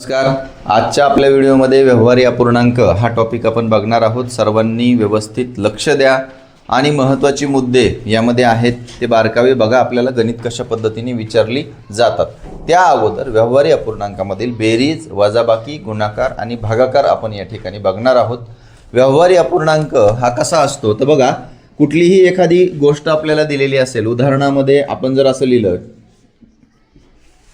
नमस्कार. आजच्या आपल्या व्हिडिओमध्ये व्यवहारी अपूर्णांक हा टॉपिक आपण बघणार आहोत. सर्वांनी व्यवस्थित लक्ष द्या आणि महत्त्वाचे मुद्दे यामध्ये आहेत ते बारकावे बघा. आपल्याला गणित कशा पद्धतीने विचारली जातात. त्या अगोदर व्यवहारी अपूर्णांकामधील बेरीज, वजाबाकी, गुणाकार आणि भागाकार आपण या ठिकाणी बघणार आहोत. व्यवहारी अपूर्णांक हा कसा असतो तर बघा, कुठलीही एखादी गोष्ट आपल्याला दिलेली असेल, उदाहरणामध्ये आपण जर असं लिहिलं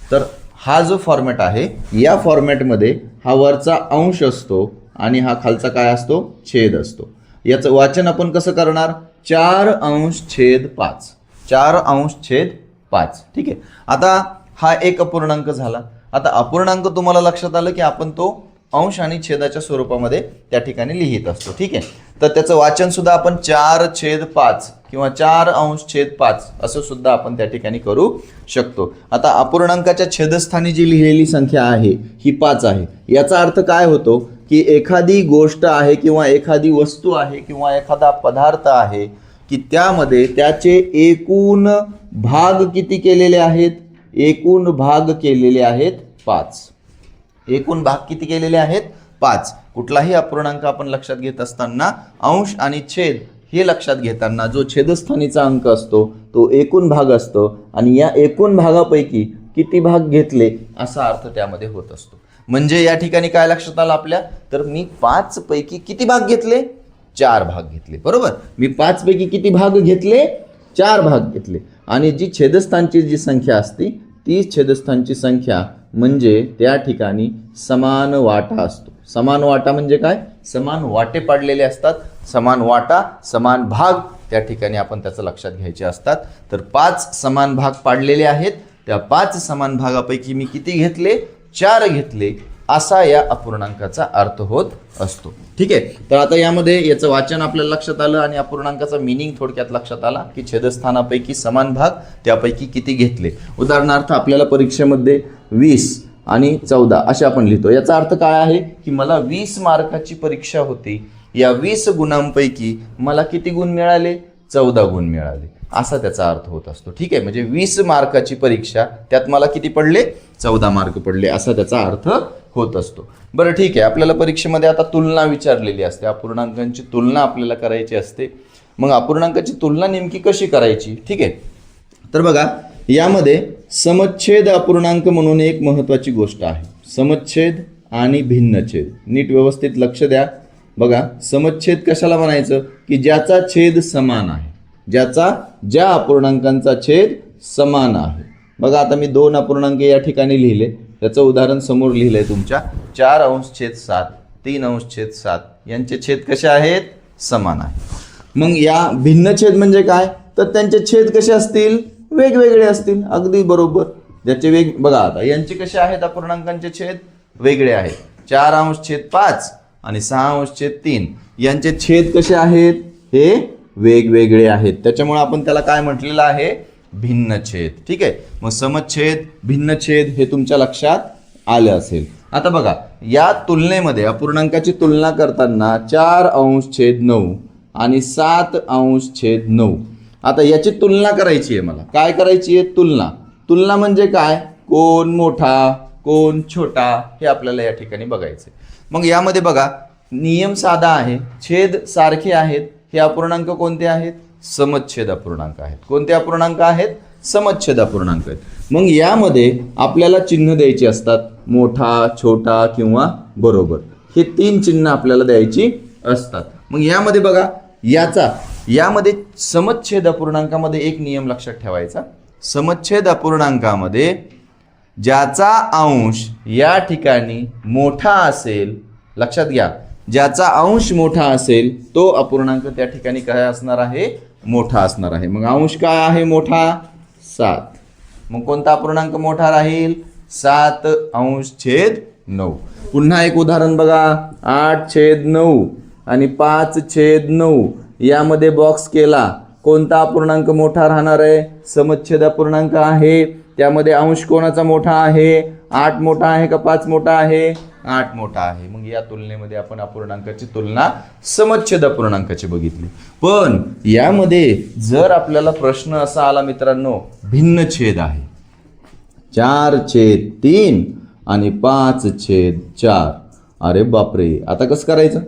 तर हा जो फॉर्मॅट आहे या फॉर्मॅटमध्ये हा वरचा अंश असतो आणि हा खालचा काय असतो, छेद असतो. याचं वाचन आपण कसं करणार, 4/5. 4/5. ठीक आहे. आता हा एक अपूर्णांक झाला. आता अपूर्णांक तुम्हाला लक्षात आलं की आपण तो अंश आणि छेदाच्या स्वरूपामध्ये त्या ठिकाणी लिहित असतो. ठीक आहे. तर त्याचं वाचन सुद्धा आपण 4/5 किंवा 4/5 असं सुद्धा आपण त्या ठिकाणी करू शकतो. आता अपूर्णांकाच्या छेदस्थानी जी लिहिलेली संख्या आहे ही 5 आहे. याचा अर्थ काय होतो की एखादी गोष्ट आहे किंवा एखादी वस्तू आहे किंवा एखादा पदार्थ आहे की त्यामध्ये त्याचे एकूण भाग किती केलेले आहेत, एकूण भाग केलेले आहेत 5. एकूण भाग किती केलेले आहेत, 5. कुठलाही अपूर्णांक आपण लक्षात घेत असताना अंश आणि छेद हे लक्षात घेताना जो छेदस्थानीचा अंक असतो तो एकूण भाग असतो आणि या एकूण भागापैकी किती भाग घेतले असा अर्थ त्यामध्ये होत असतो. म्हणजे या ठिकाणी काय लक्षात आलं आपल्या, तर मी 5 पैकी किती भाग घेतले, 4 भाग घेतले. बरोबर, मी 5 पैकी किती भाग घेतले, 4 भाग घेतले. आणि जी छेदस्थानची जी संख्या असते ती छेदस्थानची संख्या म्हणजे त्या ठिकाणी समान वाटा असतो. समान वाटा म्हणजे काय, समान वाटे पाडलेले असतात. समान वाटा, समान भाग त्या ठिकाणी आपण त्याचं लक्षात घ्यायचे असतात. तर 5 समान भाग पाडलेले आहेत. त्या 5 समान भागापैकी मी किती घेतले, 4 घेतले असा या अपूर्णांकाचा अर्थ होत असतो. ठीक आहे. तर आता यामध्ये याचं वाचन आपल्याला लक्षात आलं आणि अपूर्णांकाचा मिनिंग थोडक्यात लक्षात आला की छेदस्थानापैकी समान भाग त्यापैकी किती घेतले. उदाहरणार्थ आपल्याला परीक्षेमध्ये 20 आणि 14 असे आपण लिहितो. याचा अर्थ काय आहे की मला 20 मार्काची परीक्षा होती. या 20 गुणांपैकी मला किती गुण मिळाले, 14 गुण मिळाले असा त्याचा अर्थ होत असतो. ठीक आहे. म्हणजे 20 मार्काची परीक्षा, त्यात मला किती पडले, 14 मार्क पडले असा त्याचा अर्थ होत असतो. बरं ठीक आहे. आपल्याला परीक्षेमध्ये आता तुलना विचारलेली असते, अपूर्णांकांची तुलना आपल्याला करायची असते. मग अपूर्णांकाची तुलना नेमकी कशी करायची, ठीक आहे. तर बघा, यामध्ये समच्छेद अपूर्णांक म्हणून एक महत्त्वाची गोष्ट आहे. समच्छेद आणि भिन्नछेद. नीट व्यवस्थित लक्ष द्या. बघा, समच्छेद कशाला म्हणायचं की ज्याचा छेद समान आहे, ज्या अपूर्णांकांचा छेद समान आहे. बघा, आता मी 2 अपूर्णांक या ठिकाणी लिहिले. त्याचं उदाहरण समोर लिहिलंय तुमच्या. 4/7, 3/7 यांचे छेद कसे आहेत, समान आहे. मग या भिन्नछेद म्हणजे काय, तर त्यांचे छेद कसे असतील, वेगवेगळे असतील. अगदी बरोबर. ज्याचे बघा, आता यांचे कसे आहेत अपूर्णांकांचे छेद, वेगळे आहेत. 4/5 आणि 6/3 यांचे छेद कसे आहेत, हे वेगवेगळे आहेत. त्याच्यामुळे आपण त्याला काय म्हटलेलं आहे, भिन्नछेद. ठीक आहे. मग समच्छेद, भिन्नछेद हे तुमच्या लक्षात आलं असेल. आता बघा, या तुलनेमध्ये अपूर्णांकाची तुलना करताना 4/9 आणि 7/9. आता याची तुलना करायची आहे मला. काय करायची आहे, तुलना म्हणजे काय, कोण मोठा कोण छोटा हे आपल्याला या ठिकाणी बघायचं. मग यामध्ये बघा, नियम साधा आहे, छेद सारखे आहेत. हे अपूर्णांक कोणते आहेत, समच्छेद अपूर्णांक आहेत. कोणते अपूर्णांक आहेत, समच्छेद अपूर्णांक आहेत. मग यामध्ये आपल्याला चिन्ह द्यायची असतात, मोठा, छोटा किंवा बरोबर. हे 3 चिन्ह आपल्याला द्यायची असतात. मग यामध्ये बघा, यामध्ये समच्छेद अपूर्णांकामध्ये एक नियम लक्षात ठेवायचा. समच्छेद अपूर्णांकामध्ये ज्याचा अंश या ठिकाणी मोठा असेल, लक्षात घ्या, ज्याचा अंश मोठा असेल तो अपूर्णांक त्या ठिकाणी काय असणार आहे, मोठा असणार आहे. मग अंश काय आहे मोठा, 7. मग कोणता अपूर्णांक मोठा राहील, 7/9. पुन्हा एक उदाहरण बघा, 8/9 आणि 5/9 यामध्ये बॉक्स केला. कोणता अपूर्णांक मोठा राहणार आहे, समच्छेद अपूर्णांक आहे. त्यामध्ये अंश कोणाचा मोठा आहे, 8 मोठा आहे का 5 मोठा आहे, 8 मोठा आहे. मग या तुलनेमध्ये आपण अपूर्णांकाची तुलना समच्छेद अपूर्णांकाची बघितली. पण यामध्ये जर आपल्याला प्रश्न असा आला मित्रांनो, भिन्नछेद आहे, 4/3 आणि 5/4. अरे बापरे, आता कसं करायचं?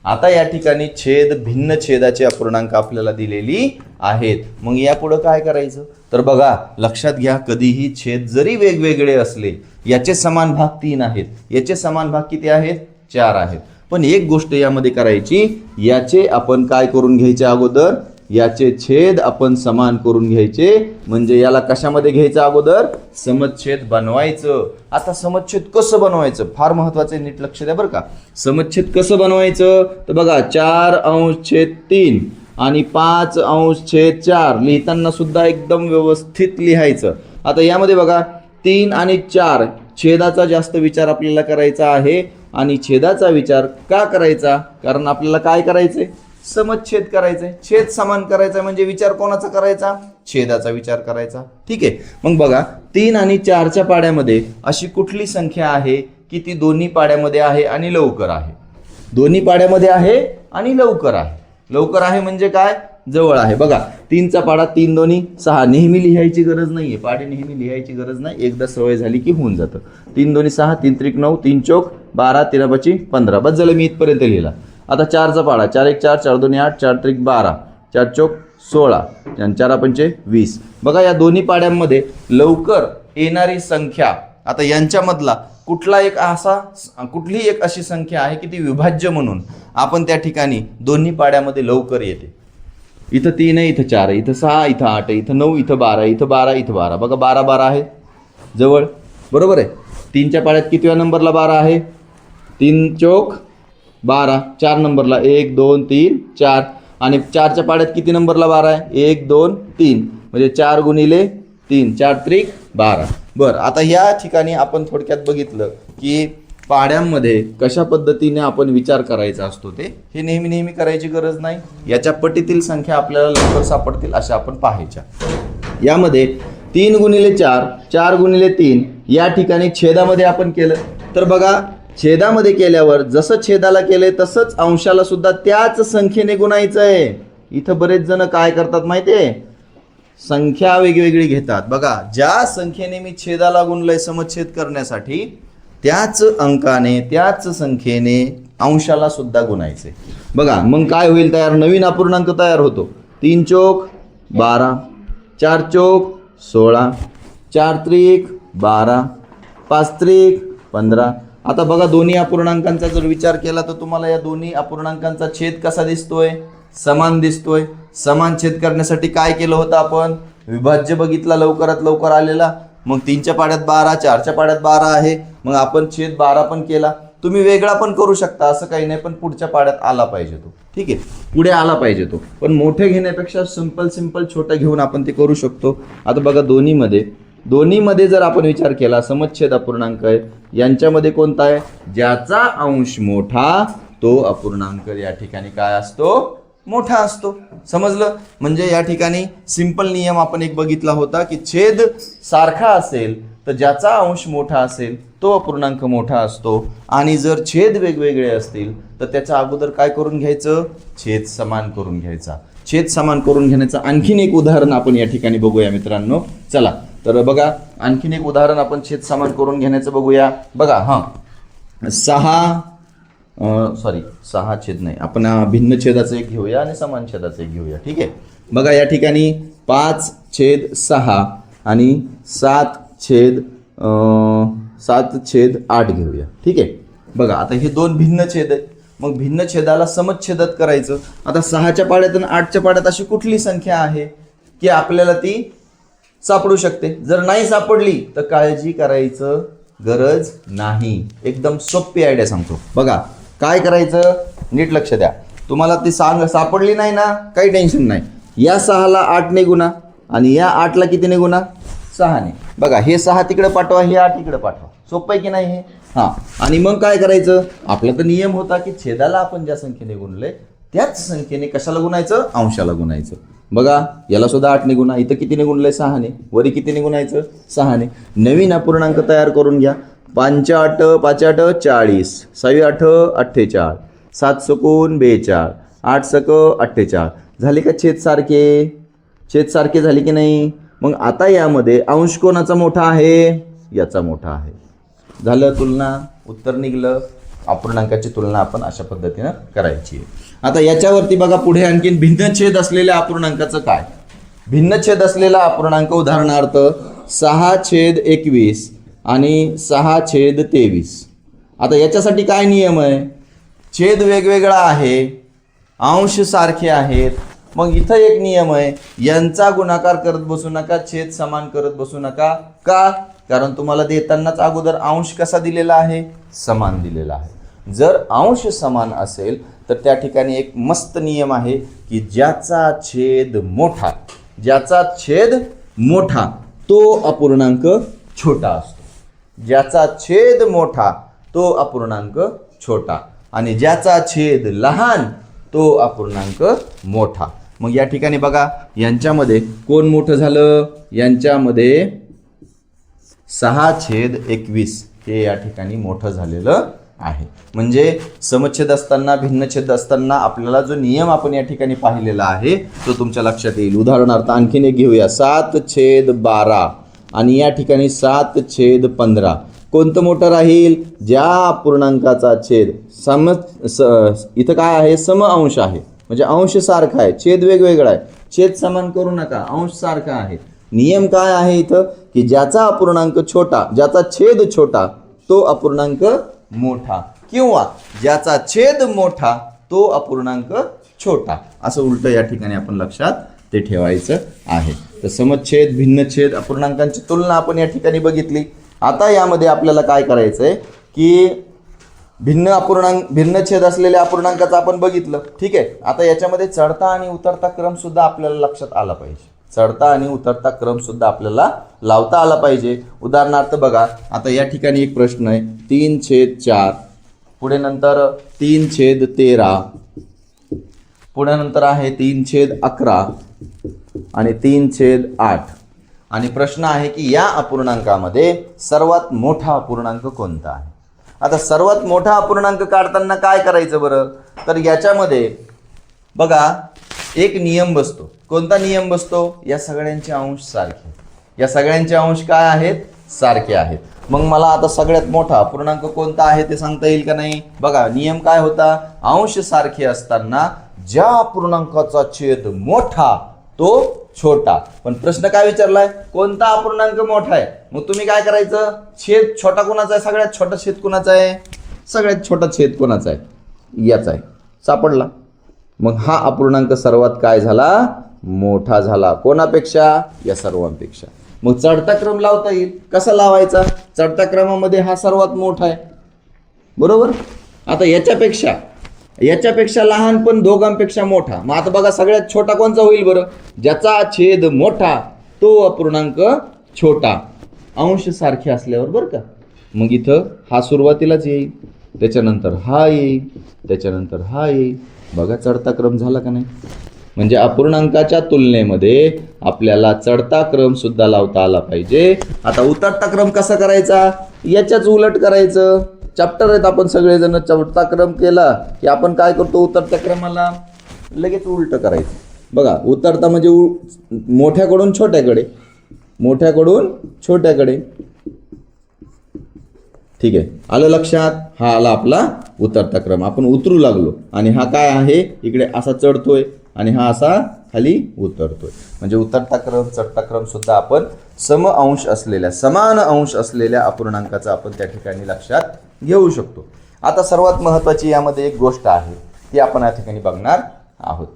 आता या ठिकाणी छेद भिन्न छेदाचे अपूर्णांक आपल्याला दिलेली आहेत. मग यापुढं काय करायचं? तर बघा, लक्षात घ्या, कधीही छेद जरी वेगवेगळे असले, याचे समान भाग 3 आहेत, याचे समान भाग किती आहेत? 4 आहेत. पण एक गोष्ट यामध्ये करायची, याचे आपण काय करून घ्यायचे अगोदर? याचे छेद आपण समान करून घ्यायचे. म्हणजे याला कशामध्ये घ्यायचं अगोदर? समच्छेद बनवायचं. आता समच्छेद कसं बनवायचं? फार महत्वाचं आहे, नीट लक्ष द्या बरं का. समच्छेद कसं बनवायचं? तर बघा, 4/3 आणि 5/4 लिहिताना सुद्धा एकदम व्यवस्थित लिहायचं. आता यामध्ये बघा, 3 आणि 4 छेदाचा जास्त विचार आपल्याला करायचा आहे. आणि छेदाचा विचार का करायचा? कारण आपल्याला काय करायचंय? समच्छेद करायचंय. छेद समान करायचा म्हणजे विचार कोणाचा करायचा? छेदाचा विचार करायचा. ठीक आहे. मग बघा, 3 आणि 4च्या पाड्यामध्ये अशी कुठली संख्या आहे की ती दोन्ही पाड्यामध्ये आहे आणि लवकर आहे? दोन्ही पाड्यामध्ये आहे आणि लवकर आहे. लवकर आहे म्हणजे काय? जवळ आहे. बघा, 3चा पाडा 3 दोन्ही 6. नेहमी लिहायची गरज नाहीये, पाडे नेहमी लिहायची गरज नाही, एकदा सवय झाली की होऊन जातं. 3 दोन्ही 6, 3 त्रिक 9, 3 चौक 12, 3 5 15. बस झालं, मी इथपर्यंत लिहिला. आता 4चा पाडा 4 1 4, 4 2 8, 4 त्रिक 12, 4 चौक 16 आणि 4 5 20. बघा, या दोन्ही पाड्यांमध्ये लवकर येणारी संख्या, आता यांच्यामधला कुठली एक अशी संख्या आहे की ती विभाज्य म्हणून आपण त्या ठिकाणी दोन्ही पाड्यामध्ये लवकर येते. इथं 3 आहे, इथं 4 आहे, इथं 6, इथं 8 आहे, इथं 9, इथं 12, इथं 12, इथं 12. बघा, 12 12 आहे जवळ, बरोबर आहे. 3च्या पाड्यात कितव्या नंबरला 12 आहे? 3 चौक 12. 4 नंबरला 1 2 3 4. आणि 4च्या पाड्यात किती नंबरला 12 आहे? 1 2 3. म्हणजे 4 गुणिले 3, 4 त्रिक 12. बरं, आता या ठिकाणी आपण थोडक्यात बघितलं की पाड्यांमध्ये कशा पद्धतीने आपण विचार करायचा असतो ते हे नेहमी करायची गरज नाही. याच्या पटीतील संख्या आपल्याला लवकर सापडतील अशा आपण पाहायच्या. यामध्ये 3 गुणिले 4, 4 गुणिले 3 या ठिकाणी छेदामध्ये आपण केलं. तर बघा, छेदामध्ये केल्यावर जसं छेदाला केलंय तसंच अंशाला सुद्धा त्याच संख्येने गुणायचं आहे. इथं बरेच जण काय करतात माहितीये? संख्या वेगवेगळी घेतात. बघा, ज्या संख्येने मी छेदाला गुणलंय समच्छेद करण्यासाठी त्याच अंकाने त्याच संख्येने अंशाला सुद्धा गुणायचे. बघा, मग काय होईल तयार? नवीन अपूर्णांक तयार होतो. 3 चौक 12, 4 चौक 16, 4 त्रिक 12, 5 त्रिक 15. आता बघा, दोन्ही अपूर्णांकांचा जर विचार केला तर तुम्हाला या दोन्ही अपूर्णांकांचा छेद कसा दिसतोय? समान दिसतोय. समान छेद करण्यासाठी काय केलं होतं आपण? विभाज्य बघितला लवकरात लवकर आलेला. मग 3च्या पाड्यात 12, 4च्या पाड्यात 12 आहे, मग आपण छेद 12 पण केला. तुम्ही वेगळा पण करू शकता, असं काही नाही, पण पुढच्या पाड्यात आला पाहिजे तो. ठीक आहे, पुढे आला पाहिजे तो. पण मोठे घेण्यापेक्षा सिंपल छोटं घेऊन आपण ते करू शकतो. आता बघा, दोन्हीमध्ये जर आपण विचार केला, समच्छेद अपूर्णांक आहे, यांच्यामध्ये कोणता आहे? ज्याचा अंश मोठा तो अपूर्णांक या ठिकाणी काय असतो? मोठा असतो. समजलं? म्हणजे या ठिकाणी सिंपल नियम आपण एक बघितला होता की छेद सारखा असेल तर ज्याचा अंश मोठा असेल तो अपूर्णांक मोठा असतो. आणि जर छेद वेगवेगळे असतील तर त्याच्या अगोदर काय करून घ्यायचं? छेद समान करून घ्यायचा. छेद समान करून घेण्याचं आणखीन एक उदाहरण आपण या ठिकाणी बघूया मित्रांनो. चला तर बघा, आणखीन एक उदाहरण आपण छेद समान करून घेण्याचं बघूया. बघा, 6 छेद नाही, आपण भिन्न छेदाचं एक घेऊया आणि समान छेदाचं एक घेऊया. ठीक आहे. बघा, या ठिकाणी 5/6 आणि 7/8 घेऊया. ठीक आहे. बघा, आता हे दोन भिन्न छेद आहेत. मग भिन्न छेदाला समच्छेदात करायचं. आता 6च्या पाड्यात आणि 8च्या पाड्यात अशी कुठली संख्या आहे की आपल्याला ती सापडू शकते? जर नाही सापडली तर काळजी करायचं गरज नाही. एकदम सोपी आयडिया सांगतो. बघा, काय करायचं? नीट लक्ष द्या. तुम्हाला ती सापडली नाही ना, काही टेन्शन नाही. या 6ला 8ने गुणा आणि या 8ला कितीने गुणा? 6ने. बघा, हे 6 तिकडे पाठवा, हे 8 इकडे पाठवा. सोपं आहे की नाही हे? आणि मग काय करायचं? आपला तर नियम होता की छेदाला आपण ज्या संख्येने गुणले त्याच संख्येने कशाला गुणायचं? अंशाला गुणायचं. बघा, याला सुद्धा 8ने गुणा. इथं कितीने गुणलंय? 6ने. वरी कितीने गुणायचं? 6ने. नवीन अपूर्णांक तयार करून घ्या. 5 8 5 8 40, 6 8 48, 7 सकून 42, 8 सक 48. झाले का छेद सारखे झाले की नाही? मग आता यामध्ये अंश कोणाचा मोठा आहे? याचा मोठा आहे. झालं तुलना, उत्तर निघलं. अपूर्णांकाची तुलना आपण अशा पद्धतीनं करायची आहे. आता याच्यावरती बघा पुढे आणखीन भिन्नछेद असलेल्या अपूर्णांकाचं काय. भिन्नछेद असलेला अपूर्णांक उदाहरणार्थ 6/21 आणि 6/23. आता याच्यासाठी काय नियम आहे. छेद वेगवेगळा आहे, अंश सारखे आहेत. मग इथं एक नियम आहे, यांचा गुणाकार करत बसू नका, छेद समान करत बसू नका. का? कारण तुम्हाला देतानाच अगोदर अंश कसा दिलेला आहे, समान दिलेला आहे. जर अंश समान असेल तर त्या ठिकाणी एक मस्त नियम आहे की ज्याचा छेद मोठा, ज्याचा छेद मोठा तो अपूर्णांक छोटा असतो. ज्याचा छेद मोठा तो अपूर्णांक छोटा आणि ज्याचा छेद लहान तो अपूर्णांक मोठा. मग या ठिकाणी बघा यांच्यामध्ये कोण मोठं झालं, यांच्यामध्ये 6/21 हे या ठिकाणी मोठं झालेलं आहे. म्हणजे समच्छेद असताना, भिन्नछेद असताना आपल्याला जो नियम आपण या ठिकाणी पाहिलेला आहे तो तुमच्या लक्षात येईल. उदाहरणार्थ आणखीन एक घेऊया, 7/12 आणि या ठिकाणी 7/15. कोणतं मोठं राहील, ज्या अपूर्णांकाचा छेद इथं काय आहे, सम अंश आहे. म्हणजे अंश सारखा आहे, छेद वेगवेगळा आहे. छेद समान करू नका, अंश सारखा आहे. नियम काय आहे इथं की ज्याचा अपूर्णांक छोटा, ज्याचा छेद छोटा तो अपूर्णांक मोठा, किंवा ज्याचा छेद मोठा तो अपूर्णांक छोटा, असं उलट या ठिकाणी आपण लक्षात ते ठेवायचं आहे. तर समच्छेद, भिन्नछेद, अपूर्णांकांची तुलना आपण या ठिकाणी बघितली. आता यामध्ये आपल्याला काय करायचं आहे की भिन्नछेद असलेल्या अपूर्णांकाचं आपण बघितलं, ठीक आहे. आता याच्यामध्ये चढता आणि उतरता क्रम सुद्धा आपल्याला लक्षात आला पाहिजे. चढता आणि उतरता क्रम सुद्धा आपल्याला लावता आला पाहिजे. उदाहरणार्थ बघा, आता या ठिकाणी एक प्रश्न आहे, 3/4, पुढे नंतर 3/13, पुढे नंतर आहे 3/11 आणि 3/8. आणि प्रश्न आहे की या अपूर्णांकामध्ये सर्वात मोठा अपूर्णांक कोणता आहे. आता सर्वात मोठा अपूर्णांक काढताना काय करायचं बरं, तर याच्यामध्ये बघा एक नियम बसतो. कोणता नियम बसतो, या सगळ्यांचे अंश सारखे, या सगळ्यांचे अंश काय आहेत, सारखे आहेत. मग मला आता सगळ्यात मोठा अपूर्णांक कोणता आहे ते सांगता येईल का नाही. बघा नियम काय होता, अंश सारखे असताना ज्या अपूर्णांकाचा छेद मोठा तो छोटा. पण प्रश्न काय विचारलाय, कोणता अपूर्णांक मोठा आहे. मग तुम्ही काय करायचं, छेद छोटा कोणाचा आहे, सगळ्यात छोटा छेद कोणाचा आहे, सगळ्यात छोटा छेद कोणाचा आहे, याचा आहे. सापडला. मग हा अपूर्णांक सर्वात काय झाला, मोठा झाला. कोणापेक्षा, या सर्वांपेक्षा. मग चढता क्रम लावता येईल. कसा लावायचा, चढत्या क्रमामध्ये हा सर्वात मोठा आहे, बरोबर. आता याच्यापेक्षा लहान पण दोघांपेक्षा मोठा. मग आता बघा सगळ्यात छोटा कोणचा होईल बरं, ज्याचा छेद मोठा तो अपूर्णांक छोटा, अंश सारखे असल्यावर बरं का. मग इथं हा सुरुवातीलाच येईल, त्याच्यानंतर हा येईल, त्याच्यानंतर हा येईल. बघा चढता क्रम झाला का नाही. म्हणजे अपूर्णांकाच्या तुलनेमध्ये आपल्याला चढता क्रम सुद्धा लावता आला पाहिजे. आता उतरता क्रम कसा करायचा, याच्याच उलट करायचं. चॅप्टर आहेत आपण सगळेजण, चढता क्रम केला की आपण काय करतो, उतरत्या क्रमाला लगेच उलट करायचं. बघा उतरता म्हणजे मोठ्याकडून छोट्याकडे, मोठ्याकडून छोट्याकडे. ठीक आहे, आलं लक्षात. हा आला आपला उतरता क्रम. आपण उतरू लागलो आणि हा काय आहे, इकडे असा चढतोय आणि हा असा खाली उतरतोय. म्हणजे उतरता क्रम, चढता क्रम सुद्धा आपण समान अंश असलेल्या अपूर्णांकाचा आपण त्या ठिकाणी लक्षात घेऊ शकतो. आता सर्वात महत्त्वाची यामध्ये एक गोष्ट आहे ती आपण या ठिकाणी बघणार आहोत.